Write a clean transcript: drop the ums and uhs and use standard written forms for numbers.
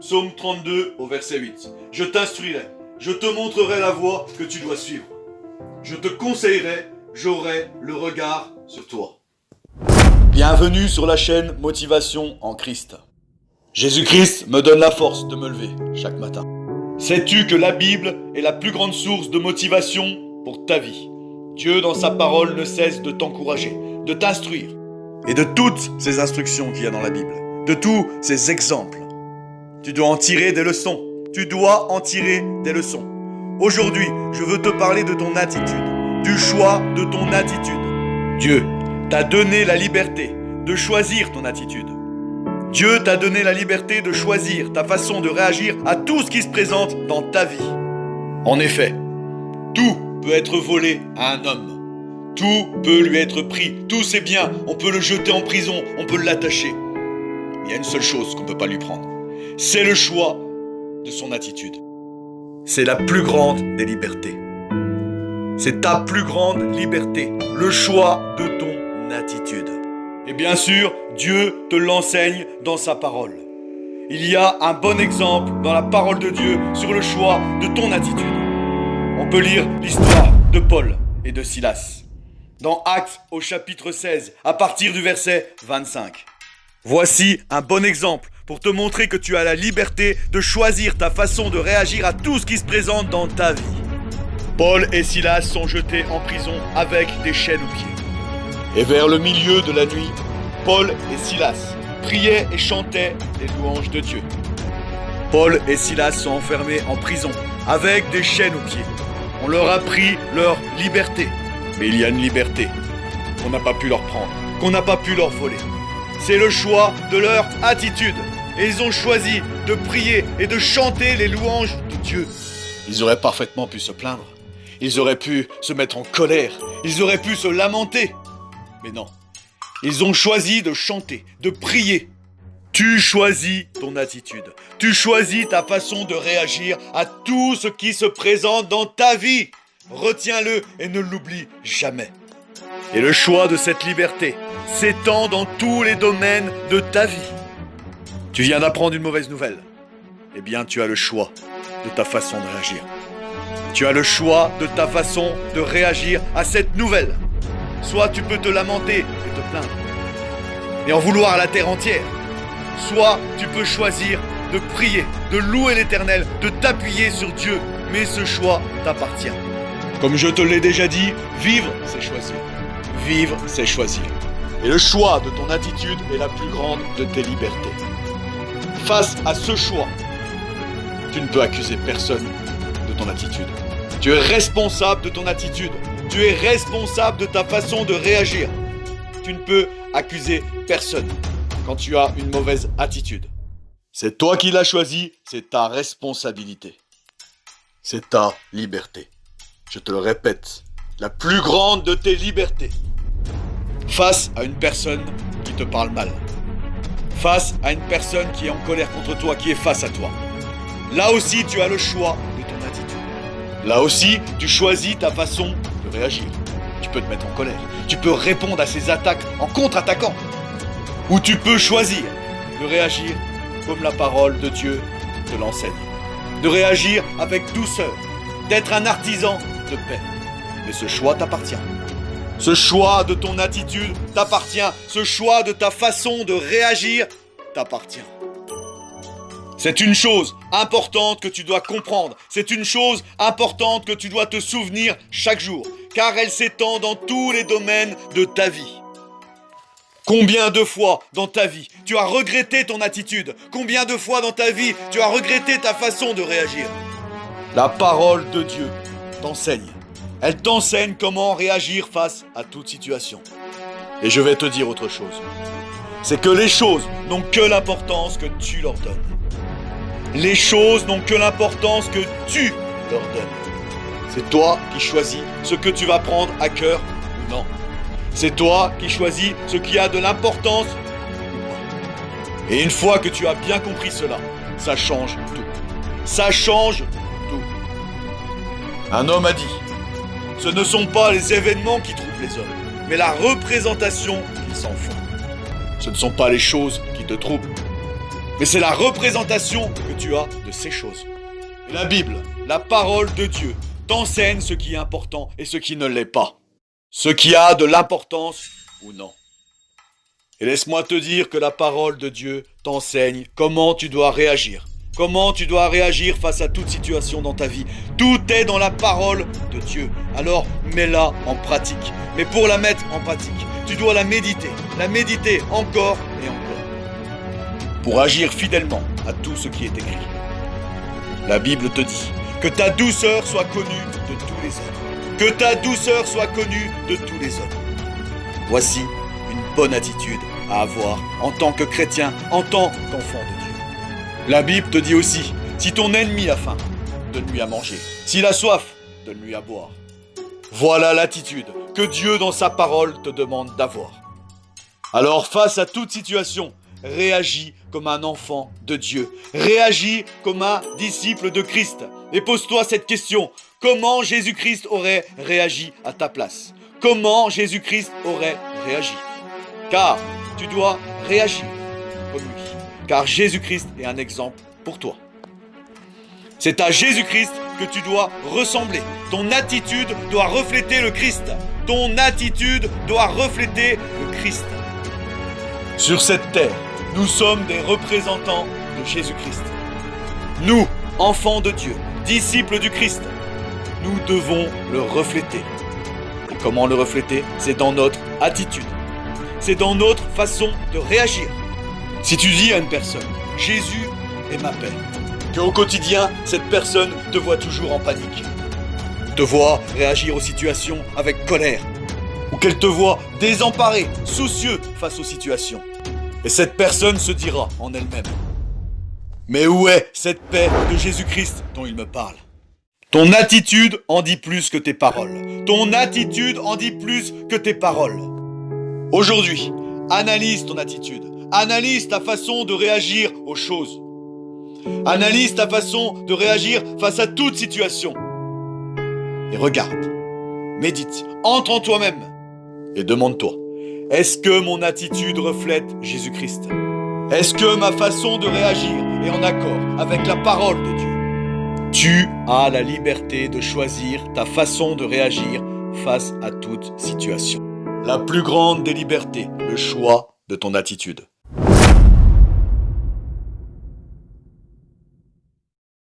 Psaume 32 au verset 8. Je t'instruirai, je te montrerai la voie que tu dois suivre. Je te conseillerai, j'aurai le regard sur toi. Bienvenue sur la chaîne Motivation en Christ. Jésus-Christ me donne la force de me lever chaque matin. Sais-tu que la Bible est la plus grande source de motivation pour ta vie? Dieu, dans sa parole, ne cesse de t'encourager, de t'instruire. Et de toutes ces instructions qu'il y a dans la Bible, de tous ces exemples, tu dois en tirer des leçons. Tu dois en tirer des leçons. Aujourd'hui, je veux te parler de ton attitude, du choix de ton attitude. Dieu t'a donné la liberté de choisir ton attitude. Dieu t'a donné la liberté de choisir ta façon de réagir à tout ce qui se présente dans ta vie. En effet, tout peut être volé à un homme. Tout peut lui être pris. Tous ses biens, on peut le jeter en prison, on peut l'attacher. Mais il y a une seule chose qu'on ne peut pas lui prendre. C'est le choix de son attitude. C'est la plus grande des libertés. C'est ta plus grande liberté. Le choix de ton attitude. Et bien sûr, Dieu te l'enseigne dans sa parole. Il y a un bon exemple dans la parole de Dieu sur le choix de ton attitude. On peut lire l'histoire de Paul et de Silas dans Actes au chapitre 16, à partir du verset 25. Voici un bon exemple pour te montrer que tu as la liberté de choisir ta façon de réagir à tout ce qui se présente dans ta vie. Paul et Silas sont jetés en prison avec des chaînes aux pieds. Et vers le milieu de la nuit, Paul et Silas priaient et chantaient les louanges de Dieu. Paul et Silas sont enfermés en prison avec des chaînes aux pieds. On leur a pris leur liberté. Mais il y a une liberté qu'on n'a pas pu leur prendre, qu'on n'a pas pu leur voler. C'est le choix de leur attitude. Et ils ont choisi de prier et de chanter les louanges de Dieu. Ils auraient parfaitement pu se plaindre. Ils auraient pu se mettre en colère. Ils auraient pu se lamenter. Mais non. Ils ont choisi de chanter, de prier. Tu choisis ton attitude. Tu choisis ta façon de réagir à tout ce qui se présente dans ta vie. Retiens-le et ne l'oublie jamais. Et le choix de cette liberté s'étend dans tous les domaines de ta vie. Tu viens d'apprendre une mauvaise nouvelle. Eh bien, tu as le choix de ta façon de réagir. Tu as le choix de ta façon de réagir à cette nouvelle. Soit tu peux te lamenter et te plaindre, et en vouloir à la terre entière. Soit tu peux choisir de prier, de louer l'Éternel, de t'appuyer sur Dieu. Mais ce choix t'appartient. Comme je te l'ai déjà dit, vivre, c'est choisir. Vivre, c'est choisir. Et le choix de ton attitude est la plus grande de tes libertés. Face à ce choix, tu ne peux accuser personne de ton attitude. Tu es responsable de ton attitude. Tu es responsable de ta façon de réagir. Tu ne peux accuser personne quand tu as une mauvaise attitude. C'est toi qui l'as choisi, c'est ta responsabilité. C'est ta liberté. Je te le répète, la plus grande de tes libertés. Face à une personne qui te parle mal. Face à une personne qui est en colère contre toi, qui est face à toi. Là aussi, tu as le choix de ton attitude. Là aussi, tu choisis ta façon de réagir. Tu peux te mettre en colère. Tu peux répondre à ces attaques en contre-attaquant. Ou tu peux choisir de réagir comme la parole de Dieu te l'enseigne. De réagir avec douceur. D'être un artisan de paix. Mais ce choix t'appartient. Ce choix de ton attitude t'appartient. Ce choix de ta façon de réagir t'appartient. C'est une chose importante que tu dois comprendre. C'est une chose importante que tu dois te souvenir chaque jour. Car elle s'étend dans tous les domaines de ta vie. Combien de fois dans ta vie tu as regretté ton attitude? Combien de fois dans ta vie tu as regretté ta façon de réagir? La parole de Dieu t'enseigne. Elle t'enseigne comment réagir face à toute situation. Et je vais te dire autre chose. C'est que les choses n'ont que l'importance que tu leur donnes. Les choses n'ont que l'importance que tu leur donnes. C'est toi qui choisis ce que tu vas prendre à cœur ou non. C'est toi qui choisis ce qui a de l'importance ou pas. Et une fois que tu as bien compris cela, ça change tout. Ça change tout. Un homme a dit: ce ne sont pas les événements qui troublent les hommes, mais la représentation qu'ils s'en font. Ce ne sont pas les choses qui te troublent, mais c'est la représentation que tu as de ces choses. Et la Bible, la parole de Dieu, t'enseigne ce qui est important et ce qui ne l'est pas. Ce qui a de l'importance ou non. Et laisse-moi te dire que la parole de Dieu t'enseigne comment tu dois réagir. Comment tu dois réagir face à toute situation dans ta vie. Tout est dans la parole de Dieu. Alors mets-la en pratique. Mais pour la mettre en pratique, tu dois la méditer encore et encore. Pour agir fidèlement à tout ce qui est écrit. La Bible te dit que ta douceur soit connue de tous les hommes. Que ta douceur soit connue de tous les hommes. Voici une bonne attitude à avoir en tant que chrétien, en tant qu'enfant de Dieu. La Bible te dit aussi, si ton ennemi a faim, donne-lui à manger. S'il a soif, donne-lui à boire. Voilà l'attitude que Dieu dans sa parole te demande d'avoir. Alors face à toute situation, réagis comme un enfant de Dieu. Réagis comme un disciple de Christ. Et pose-toi cette question, comment Jésus-Christ aurait réagi à ta place? Comment Jésus-Christ aurait réagi? Car tu dois réagir comme lui. Car Jésus-Christ est un exemple pour toi. C'est à Jésus-Christ que tu dois ressembler. Ton attitude doit refléter le Christ. Ton attitude doit refléter le Christ. Sur cette terre, nous sommes des représentants de Jésus-Christ. Nous, enfants de Dieu, disciples du Christ, nous devons le refléter. Et comment le refléter? C'est dans notre attitude. C'est dans notre façon de réagir. Si tu dis à une personne, Jésus est ma paix, qu'au quotidien, cette personne te voit toujours en panique, te voit réagir aux situations avec colère, ou qu'elle te voit désemparé, soucieux face aux situations. Et cette personne se dira en elle-même, mais où est cette paix de Jésus-Christ dont il me parle? Ton attitude en dit plus que tes paroles. Ton attitude en dit plus que tes paroles. Aujourd'hui, analyse ton attitude. Analyse ta façon de réagir aux choses. Analyse ta façon de réagir face à toute situation. Et regarde, médite, entre en toi-même et demande-toi, est-ce que mon attitude reflète Jésus-Christ? Est-ce que ma façon de réagir est en accord avec la parole de Dieu? Tu as la liberté de choisir ta façon de réagir face à toute situation. La plus grande des libertés, le choix de ton attitude.